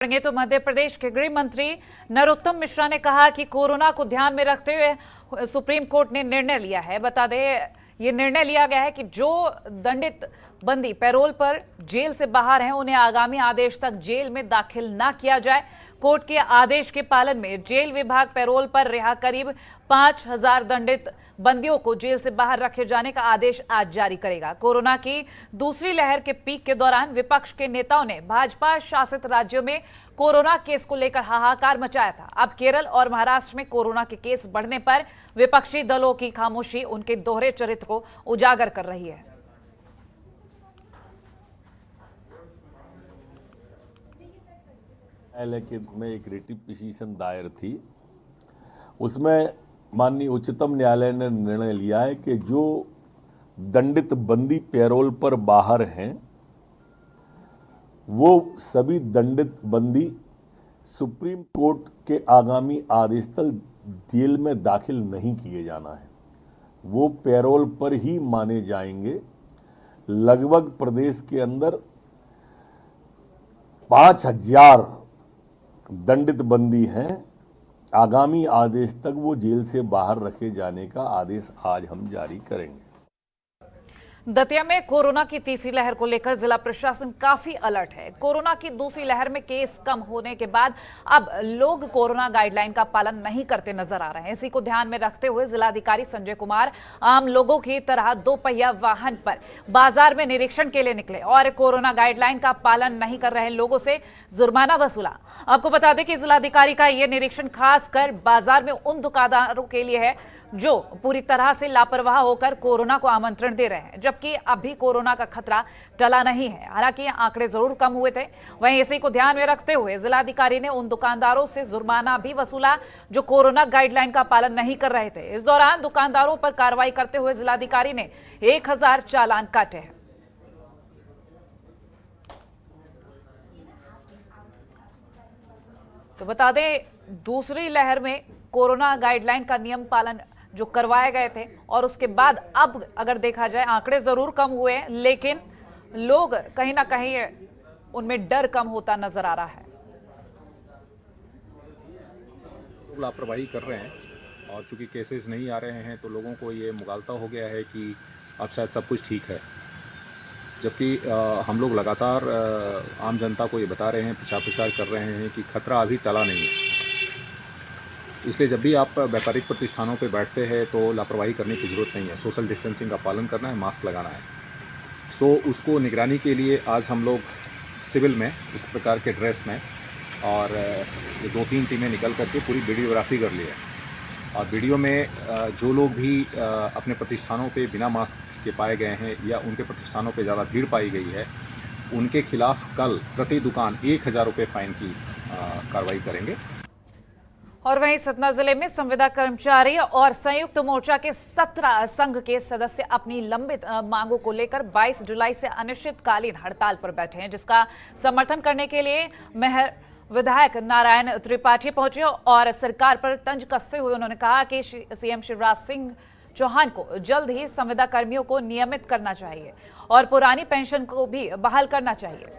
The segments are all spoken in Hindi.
तो मध्य प्रदेश के गृह मंत्री नरोत्तम मिश्रा ने कहा कि कोरोना को ध्यान में रखते हुए सुप्रीम कोर्ट ने निर्णय लिया है। बता दें, ये निर्णय लिया गया है कि जो दंडित बंदी पैरोल पर जेल से बाहर हैं उन्हें आगामी आदेश तक जेल में दाखिल न किया जाए। कोर्ट के आदेश के पालन में जेल विभाग पैरोल पर रिहा करीब 5000 दंडित बंदियों को जेल से बाहर रखे जाने का आदेश आज जारी करेगा। कोरोना की दूसरी लहर के पीक के दौरान विपक्ष के नेताओं ने भाजपा शासित राज्यों में कोरोना केस को लेकर हाहाकार मचाया था। अब केरल और महाराष्ट्र में कोरोना के केस बढ़ने पर विपक्षी दलों की खामोशी उनके दोहरे चरित्र को उजागर कर रही है। में एक रिट पिटीशन दायर थी, उसमें माननीय उच्चतम न्यायालय ने निर्णय लिया है कि जो दंडित बंदी पैरोल पर बाहर हैं वो सभी दंडित बंदी सुप्रीम कोर्ट के आगामी आदेश तक जेल में दाखिल नहीं किए जाना है, वो पैरोल पर ही माने जाएंगे। लगभग प्रदेश के अंदर 5000 दंडित बंदी हैं, आगामी आदेश तक वो जेल से बाहर रखे जाने का आदेश आज हम जारी करेंगे। दतिया में कोरोना की तीसरी लहर को लेकर जिला प्रशासन काफी अलर्ट है। कोरोना की दूसरी लहर में केस कम होने के बाद अब लोग कोरोना गाइडलाइन का पालन नहीं करते नजर आ रहे हैं। इसी को ध्यान में रखते हुए जिलाधिकारी संजय कुमार आम लोगों की तरह 2 पहिया वाहन पर बाजार में निरीक्षण के लिए निकले और कोरोना गाइडलाइन का पालन नहीं कर रहे लोगों से जुर्माना वसूला। आपको बता दें कि जिलाधिकारी का यह निरीक्षण खासकर बाजार में उन दुकानदारों के लिए है जो पूरी तरह से लापरवाह होकर कोरोना को आमंत्रण दे रहे हैं, जबकि अभी कोरोना का खतरा टला नहीं है। हालांकि आंकड़े जरूर कम हुए थे। वहीं इसी को ध्यान में रखते हुए जिलाधिकारी ने उन दुकानदारों से जुर्माना भी वसूला जो कोरोना गाइडलाइन का पालन नहीं कर रहे थे। इस दौरान दुकानदारों पर कार्रवाई करते हुए जिलाधिकारी ने 1000 चालान काटे हैं। तो बता दें, दूसरी लहर में कोरोना गाइडलाइन का नियम पालन जो करवाए गए थे और उसके बाद अब अगर देखा जाए आंकड़े जरूर कम हुए हैं, लेकिन लोग कहीं ना कहीं उनमें डर कम होता नजर आ रहा है। लापरवाही कर रहे हैं और चूंकि केसेस नहीं आ रहे हैं तो लोगों को ये मुगालता हो गया है कि अब शायद सब कुछ ठीक है, जबकि हम लोग लगातार आम जनता को ये बता रहे हैं, प्रचार कर रहे हैं कि खतरा अभी टला नहीं है। इसलिए जब भी आप व्यापारिक प्रतिष्ठानों पे बैठते हैं तो लापरवाही करने की ज़रूरत नहीं है। सोशल डिस्टेंसिंग का पालन करना है, मास्क लगाना है। सो उसको निगरानी के लिए आज हम लोग सिविल में इस प्रकार के ड्रेस में और 2-3 टीमें निकल करके पूरी वीडियोग्राफी कर ली है। और वीडियो में जो लोग भी अपने प्रतिष्ठानों पे बिना मास्क के पाए गए हैं या उनके प्रतिष्ठानों पे ज़्यादा भीड़ पाई गई है, उनके खिलाफ कल प्रति दुकान 1000 रुपये फाइन की कार्रवाई करेंगे। और वहीं सतना जिले में संविदा कर्मचारी और संयुक्त मोर्चा के 17 संघ के सदस्य अपनी लंबित मांगों को लेकर 22 जुलाई से अनिश्चितकालीन हड़ताल पर बैठे हैं, जिसका समर्थन करने के लिए मेहर विधायक नारायण त्रिपाठी पहुंचे और सरकार पर तंज कसते हुए उन्होंने कहा कि सीएम शिवराज सिंह चौहान को जल्द ही संविदा कर्मियों को नियमित करना चाहिए और पुरानी पेंशन को भी बहाल करना चाहिए।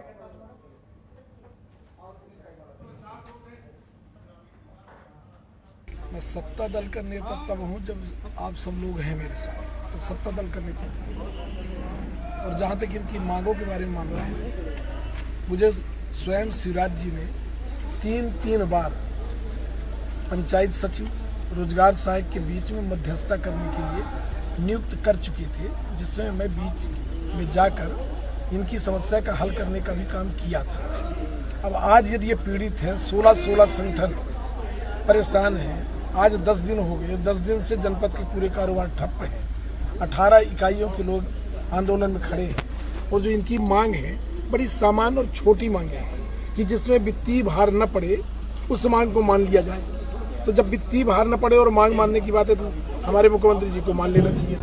मैं सत्ता दल का नेता तब हूँ जब आप सब लोग हैं मेरे साथ, तो सत्ता दल का नेता हूँ। और जहाँ तक इनकी मांगों के बारे में मामला है, मुझे स्वयं शिवराज जी ने 3 बार पंचायत सचिव, रोजगार सहायक के बीच में मध्यस्थता करने के लिए नियुक्त कर चुके थे, जिसमें मैं बीच में जाकर इनकी समस्या का हल करने का भी काम किया था। अब आज यदि ये पीड़ित हैं, 16 संगठन परेशान हैं। आज 10 दिन हो गए, 10 दिन से जनपद के पूरे कारोबार ठप हैं। 18 इकाइयों के लोग आंदोलन में खड़े हैं और जो इनकी मांग है बड़ी सामान्य और छोटी मांगे हैं कि जिसमें वित्तीय भार न पड़े उस मांग को मान लिया जाए। तो जब वित्तीय भार न पड़े और मांग मानने की बात है तो हमारे मुख्यमंत्री जी को मान लेना चाहिए।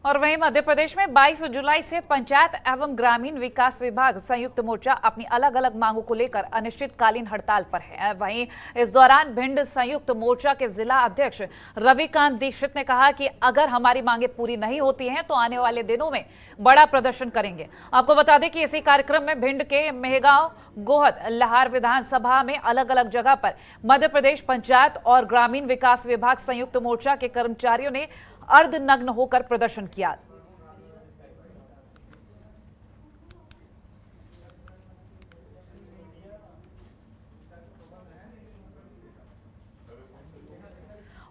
और वहीं मध्य प्रदेश में 22 जुलाई से पंचायत एवं ग्रामीण विकास विभाग संयुक्त मोर्चा अपनी अलग अलग मांगों को लेकर अनिश्चितकालीन हड़ताल पर है। वहीं इस दौरान भिंड संयुक्त मोर्चा के जिला अध्यक्ष रविकांत दीक्षित ने कहा कि अगर हमारी मांगे पूरी नहीं होती हैं तो आने वाले दिनों में बड़ा प्रदर्शन करेंगे। आपको बता दें कि इसी कार्यक्रम में भिंड के मेहगांव, गोहद, लहार विधानसभा में अलग अलग जगह पर मध्य प्रदेश पंचायत और ग्रामीण विकास विभाग संयुक्त मोर्चा के कर्मचारियों ने अर्धनग्न होकर प्रदर्शन किया।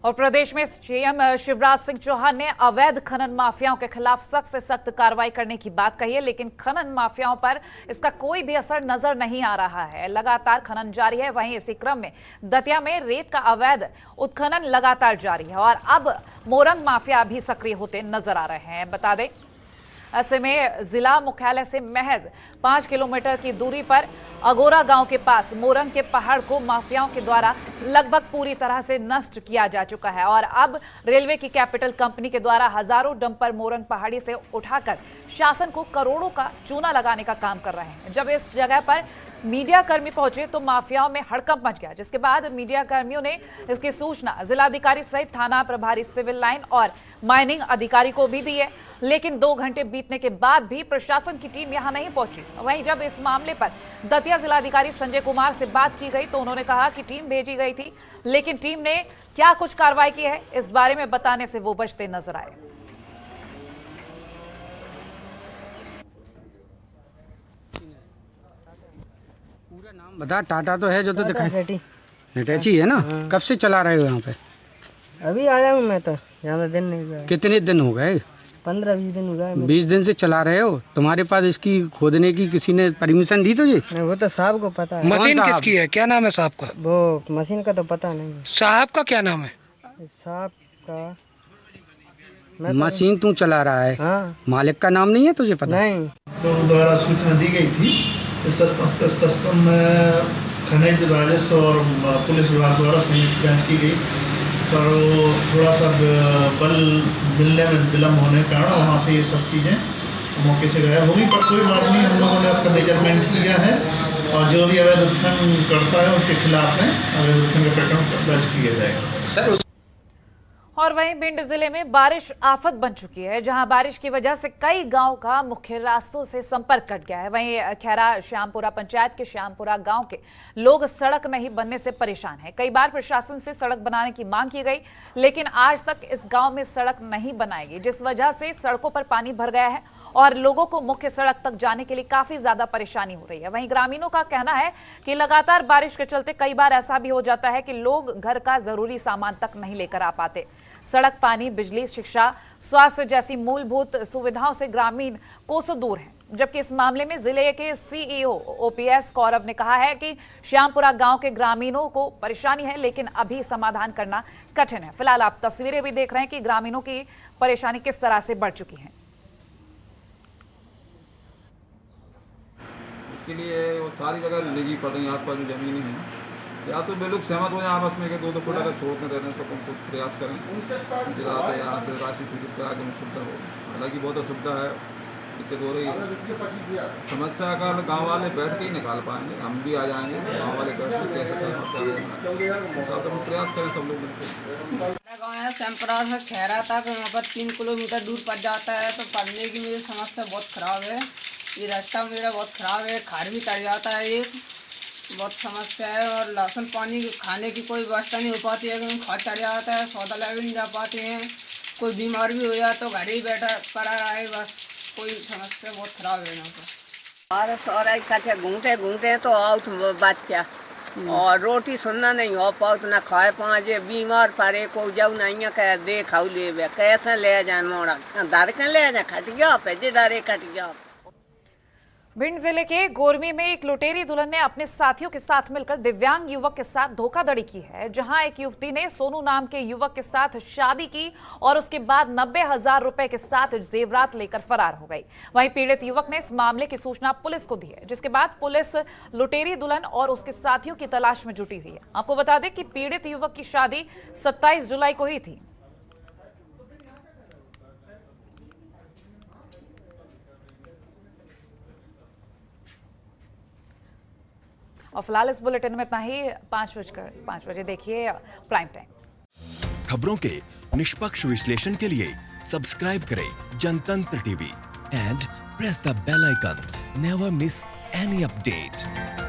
और प्रदेश में सीएम शिवराज सिंह चौहान ने अवैध खनन माफियाओं के खिलाफ सख्त से सख्त कार्रवाई करने की बात कही है, लेकिन खनन माफियाओं पर इसका कोई भी असर नजर नहीं आ रहा है। लगातार खनन जारी है। वहीं इसी क्रम में दतिया में रेत का अवैध उत्खनन लगातार जारी है और अब मोरंग माफिया भी सक्रिय होते नजर आ रहे हैं। बता दें, ऐसे में जिला मुख्यालय से महज 5 किलोमीटर की दूरी पर अगोरा गांव के पास मोरंग के पहाड़ को माफियाओं के द्वारा लगभग पूरी तरह से नष्ट किया जा चुका है और अब रेलवे की कैपिटल कंपनी के द्वारा हजारों डंपर मोरंग पहाड़ी से उठाकर शासन को करोड़ों का चूना लगाने का काम कर रहे हैं। जब इस जगह पर मीडिया कर्मी पहुंचे तो माफियाओं में हड़कंप मच गया, जिसके बाद मीडिया कर्मियों ने इसकी सूचना जिलाधिकारी सहित थाना प्रभारी सिविल लाइन और माइनिंग अधिकारी को भी दी है, लेकिन 2 घंटे बीतने के बाद भी प्रशासन की टीम यहां नहीं पहुंची। वहीं जब इस मामले पर दतिया जिलाधिकारी संजय कुमार से बात की गई तो उन्होंने कहा कि टीम भेजी गई थी, लेकिन टीम ने क्या कुछ कार्रवाई की है इस बारे में बताने से वो बचते नजर आए। बता, टाटा तो है जो तो दिखाई, हिटैची है ना। कब से चला रहे हो यहाँ पे? अभी आया हूँ मैं, तो ज़्यादा दिन नहीं हुआ। कितने दिन हो गए? 15-20 दिन हुआ है। 20 दिन से चला रहे हो? तुम्हारे पास इसकी खोदने की किसी ने परमिशन दी तुझे? नहीं, वो तो साहब को पता है। मशीन किसकी है? क्या नाम है साहब का? वो मशीन का तो पता नहीं। साहब का क्या नाम है? साहब का मशीन तू चला रहा है? हाँ। मालिक का नाम नहीं है तुझे पता? नहीं। लोगों द्वारा सूचना दी गई थी। इस संबंध में खनिज राजस्व और पुलिस विभाग द्वारा संयुक्त जांच की गई, पर वो थोड़ा सा बल मिलने में विलम्ब होने के कारण वहाँ से ये सब चीज़ें मौके से गायब होगी। पर कोई बात नहीं, हम लोगों ने उसका मेजरमेंट किया है और जो भी अवैध उत्खनन करता है उसके खिलाफ में अवैध उत्खनन का प्रकरण दर्ज किया जाएगा। सर और वहीं भिंड जिले में बारिश आफत बन चुकी है, जहां बारिश की वजह से कई गांव का मुख्य रास्तों से संपर्क कट गया है। वहीं खैरा श्यामपुरा पंचायत के श्यामपुरा गांव के लोग सड़क नहीं बनने से परेशान हैं। कई बार प्रशासन से सड़क बनाने की मांग की गई, लेकिन आज तक इस गांव में सड़क नहीं बनाई गई, जिस वजह से सड़कों पर पानी भर गया है और लोगों को मुख्य सड़क तक जाने के लिए काफी ज्यादा परेशानी हो रही है। वहीं ग्रामीणों का कहना है कि लगातार बारिश के चलते कई बार ऐसा भी हो जाता है कि लोग घर का जरूरी सामान तक नहीं लेकर आ पाते। सड़क, पानी, बिजली, शिक्षा, स्वास्थ्य जैसी मूलभूत सुविधाओं से ग्रामीण कोसों दूर हैं। जबकि इस मामले में जिले के सीईओ ओपीएस कौरव ने कहा है कि श्यामपुरा गांव के ग्रामीणों को परेशानी है, लेकिन अभी समाधान करना कठिन है। फिलहाल आप तस्वीरें भी देख रहे हैं कि ग्रामीणों की परेशानी किस तरह से बढ़ चुकी है। इसके लिए वो सारी जगह निजी पड़ रही, आस पास में जमीन है, या तो वे लोग सहमत हो जाए आपस में कि 2-2 फुट अगर छोड़ते रहने तो हम कुछ प्रयास करें जिला से यहाँ से राशि स्वीकृत करा के सुविधा हो। हालांकि बहुत असुविधा है, दिक्कत हो रही है। समस्या का गाँव वाले बैठ के ही निकाल पाएंगे, हम भी आ जाएंगे, गाँव वाले बैठ के कैसे समस्या हम प्रयास करें सब लोग मिलकर। गाँव है श्यामपुरा से खैरा तक, वहाँ पर 3 किलोमीटर दूर पड़ जाता है, तो पढ़ने की मेरी समस्या बहुत ख़राब है। ये रास्ता मेरा बहुत ख़राब है, खाड़ भी चढ़ जाता है, एक बहुत समस्या है। और राशन पानी खाने की कोई व्यवस्था नहीं हो पाती है, क्योंकि खाद चढ़ जाता है, सौदा लाए भी नहीं जा पाते हैं। कोई बीमार भी हो जाए तो घर ही बैठा पड़ा रहा है, बस कोई समस्या बहुत ख़राब है यहाँ पर। और सौरा इकट्ठे घूमते घूमते तो आउट बच्चा और रोटी सुनना नहीं हो पाओ तो ना खाए पाँचे, बीमार पड़े को जाऊ नहीं कह दे खाऊ ले कैसे ले जाए मोड़ा दर के ले जाए खटिया पे जे डरे खटिया। भिंड जिले के गोरमी में एक लुटेरी दुल्हन ने अपने साथियों के साथ मिलकर दिव्यांग युवक के साथ धोखाधड़ी की है, जहां एक युवती ने सोनू नाम के युवक के साथ शादी की और उसके बाद 90,000 रुपए के साथ जेवरात लेकर फरार हो गई। वहीं पीड़ित युवक ने इस मामले की सूचना पुलिस को दी है, जिसके बाद पुलिस लुटेरी दुल्हन और उसके साथियों की तलाश में जुटी हुई है। आपको बता दें कि पीड़ित युवक की शादी 27 जुलाई को ही थी। और फिलहाल इस बुलेटिन में इतना ही। 5 बजे देखिए प्राइम टाइम। खबरों के निष्पक्ष विश्लेषण के लिए सब्सक्राइब करें Jantantra TV and press the bell icon. Never miss any update.